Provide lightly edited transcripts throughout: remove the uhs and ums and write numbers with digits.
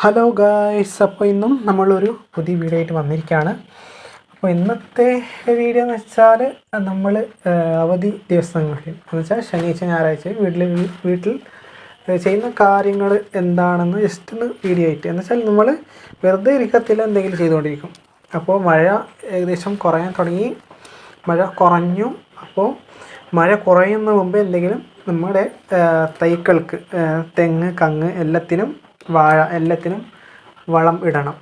Hello guys, അപ്പോൾ ഇന്നും നമ്മളൊരു പുതിയ വീഡിയോ ആയിട്ട് വന്നിരിക്കുകയാണ്. അപ്പോൾ ഇന്നത്തെ വീഡിയോ എന്ന് വെച്ചാൽ നമ്മൾ അവധി ദിവസങ്ങളിൽ എന്ന് വെച്ചാൽ ശനിയാഴ്ച ഞായറാഴ്ച വീട്ടിൽ ചെയ്യുന്ന കാര്യങ്ങൾ എന്താണെന്ന് ജസ്റ്റ് ഒന്ന് വീഡിയോ ആയിട്ട് എന്ന് വെച്ചാൽ നമ്മൾ വെറുതെ ഇരിക്കത്തില്ല, എന്തെങ്കിലും ചെയ്തുകൊണ്ടിരിക്കും. അപ്പോൾ മഴ ഏകദേശം കുറയാൻ തുടങ്ങി, മഴ കുറഞ്ഞു. അപ്പോൾ മഴ കുറയുന്ന മുമ്പ് എന്തെങ്കിലും നമ്മുടെ തൈകൾക്ക്, തെങ്ങ്, കങ്ങ് എല്ലാത്തിനും, വാഴ എല്ലാത്തിനും വളം ഇടണം.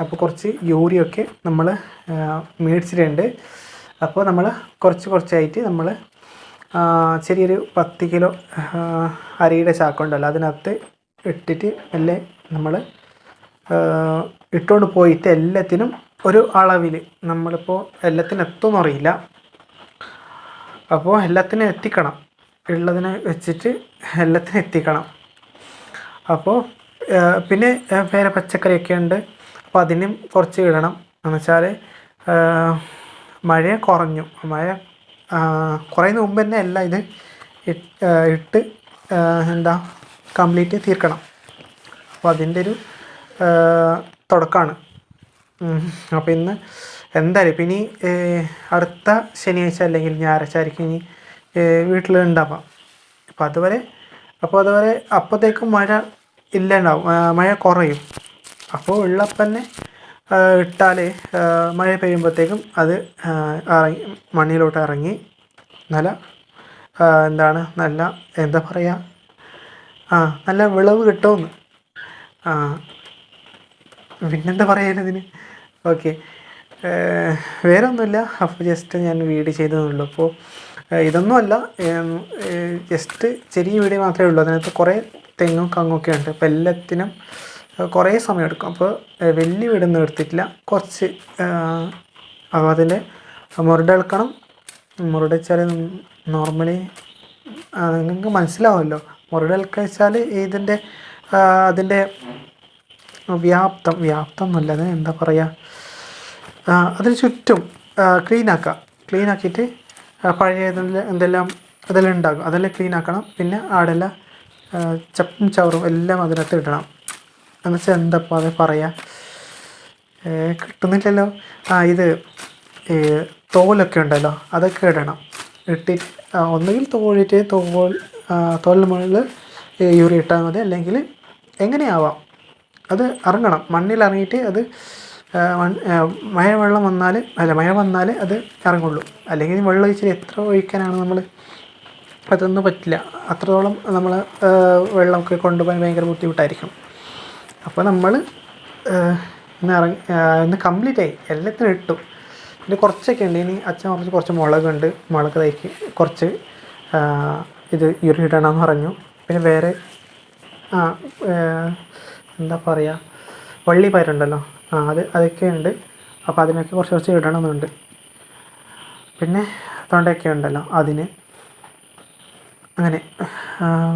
അപ്പോൾ കുറച്ച് യൂറിയൊക്കെ നമ്മൾ മേടിച്ചിട്ടുണ്ട്. അപ്പോൾ നമ്മൾ കുറച്ചായിട്ട് നമ്മൾ ചെറിയൊരു 10 കിലോ അരിയുടെ ചാക്കുണ്ടല്ലോ, അതിനകത്ത് ഇട്ടിട്ട് അല്ലേ നമ്മൾ ഇട്ടുകൊണ്ട് പോയിട്ട് എല്ലാത്തിനും ഒരു അളവിൽ, നമ്മളിപ്പോൾ എല്ലാത്തിനും എത്തുമെന്ന് അറിയില്ല, അപ്പോൾ എല്ലാത്തിനും എത്തിക്കണം, ഉള്ളതിനെ വെച്ചിട്ട് എല്ലാത്തിനും എത്തിക്കണം. അപ്പോൾ പിന്നെ വേറെ പച്ചക്കറിയൊക്കെ ഉണ്ട്, അപ്പോൾ അതിനും കുറച്ച് ഇടണം. എന്ന് വെച്ചാൽ മഴ കുറഞ്ഞു, മഴ കുറയുന്ന മുമ്പ് തന്നെ എല്ലാം ഇത് ഇട്ട് കംപ്ലീറ്റ് തീർക്കണം. അപ്പോൾ അതിൻ്റെ ഒരു തുടക്കമാണ്. അപ്പോൾ ഇന്ന് എന്തായാലും ഇപ്പം ഇനി അടുത്ത ശനിയാഴ്ച അല്ലെങ്കിൽ ഞായറാഴ്ച ആയിരിക്കും ഇനി വീട്ടിലുണ്ടാവാം. അപ്പോൾ അതുവരെ അപ്പോഴത്തേക്കും മഴ ഇല്ലണ്ടാവും, മഴ കുറയും. അപ്പോൾ ഉള്ളപ്പം തന്നെ ഇട്ടാൽ മഴ പെയ്യുമ്പോഴത്തേക്കും അത് മണ്ണിലോട്ട് ഇറങ്ങി നല്ല എന്താ പറയുക, നല്ല വിളവ് കിട്ടുമെന്ന്. പിന്നെന്താ പറയാനിതിന്. ഓക്കെ, വേറെ ഒന്നുമില്ല. അപ്പോൾ ജസ്റ്റ് ഞാൻ വീഡിയോ ചെയ്തതെന്നുള്ളൂ. അപ്പോൾ ഇതൊന്നുമല്ല, ജസ്റ്റ് ചെറിയ വീഡിയോ മാത്രമേ ഉള്ളൂ. അതിനകത്ത് കുറേ തെങ്ങും കങ്ങൊക്കെ ഉണ്ട്. അപ്പോൾ എല്ലാത്തിനും കുറേ സമയം എടുക്കും. അപ്പോൾ വലിയ വീടൊന്നും എടുത്തിട്ടില്ല, കുറച്ച്. അപ്പോൾ അതിൻ്റെ മുരടെടുക്കണം. മുരടെച്ചാൽ നോർമലി നിങ്ങൾക്ക് മനസ്സിലാവുമല്ലോ. മുരടെടുക്കുക വെച്ചാൽ അതിൻ്റെ വ്യാപ്തം എന്നല്ല, അത് എന്താ പറയുക, അതിന് ചുറ്റും ക്ലീനാക്കിയിട്ട് പഴയ എന്തെല്ലാം അതെല്ലാം ഉണ്ടാകും, അതെല്ലാം ക്ലീൻ ആക്കണം. പിന്നെ ആടെല്ലാം ചപ്പും ചവറും എല്ലാം അതിനകത്ത് ഇടണം. എന്ന് വെച്ചാൽ എന്താപ്പോൾ അത് പറയുക, കിട്ടുന്നില്ലല്ലോ. ഇത് തോലൊക്കെ ഉണ്ടല്ലോ, അതൊക്കെ ഇടണം. ഇട്ടിട്ട് ഒന്നുകിൽ തോലിന് മുകളിൽ യൂറി ഇട്ടാൽ മതി, അല്ലെങ്കിൽ എങ്ങനെയാവാം, അത് ഇറങ്ങണം, മണ്ണിൽ ഇറങ്ങിയിട്ട് അത് മഴ വന്നാൽ അത് ഇറങ്ങുള്ളൂ. അല്ലെങ്കിൽ വെള്ളം ഒഴിച്ചിട്ട് എത്ര ഒഴിക്കാനാണ് നമ്മൾ, അതൊന്നും പറ്റില്ല. അത്രത്തോളം നമ്മൾ വെള്ളമൊക്കെ കൊണ്ടുപോകാൻ ഭയങ്കര ബുദ്ധിമുട്ടായിരിക്കും. അപ്പോൾ നമ്മൾ ഇന്ന് കംപ്ലീറ്റ് ആയി, എല്ലാത്തിനും ഇട്ടു. പിന്നെ കുറച്ചൊക്കെ ഉണ്ട്, ഇനി അച്ഛൻ കുറച്ച് മുളകുണ്ട്, മുളക് തൈക്ക് കുറച്ച് ഇത് യൂറി ഇടണമെന്ന് പറഞ്ഞു. പിന്നെ വേറെ എന്താ പറയുക, വള്ളിപ്പയറുണ്ടല്ലോ, അതൊക്കെ ഉണ്ട്. അപ്പോൾ അതിനൊക്കെ കുറച്ച് ഇടണമെന്നുണ്ട്. പിന്നെ തൊണ്ടയൊക്കെ ഉണ്ടല്ലോ, അതിന് അങ്ങനെ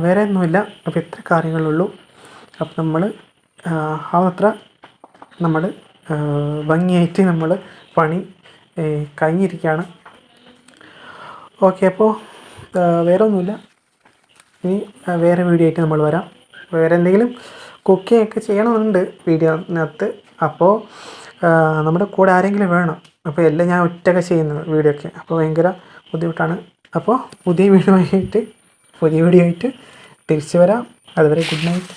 വേറെ ഒന്നുമില്ല. അപ്പോൾ ഇത്ര കാര്യങ്ങളുള്ളൂ. അപ്പോൾ നമ്മൾ അത്ര നമ്മൾ ഭംഗിയായിട്ട് നമ്മൾ പണി കഴിഞ്ഞിരിക്കുകയാണ്. ഓക്കെ, അപ്പോൾ വേറെ ഒന്നുമില്ല. ഇനി വേറെ വീഡിയോ ആയിട്ട് നമ്മൾ വരാം. വേറെ എന്തെങ്കിലും കുക്കിംഗ് ഒക്കെ ചെയ്യണമെന്നുണ്ട് വീഡിയോനകത്ത്. അപ്പോൾ നമ്മുടെ കൂടെ ആരെങ്കിലും വേണം. അപ്പോൾ എല്ലാം ഞാൻ ഒറ്റയ്ക്ക് ചെയ്യുന്നത് വീഡിയോ ഒക്കെ, അപ്പോൾ ഭയങ്കര ബുദ്ധിമുട്ടാണ്. അപ്പോൾ പുതിയ വീഡിയോ ആയിട്ട് തിരിച്ചു വരാം. അതുവരെ ഗുഡ് നൈറ്റ്.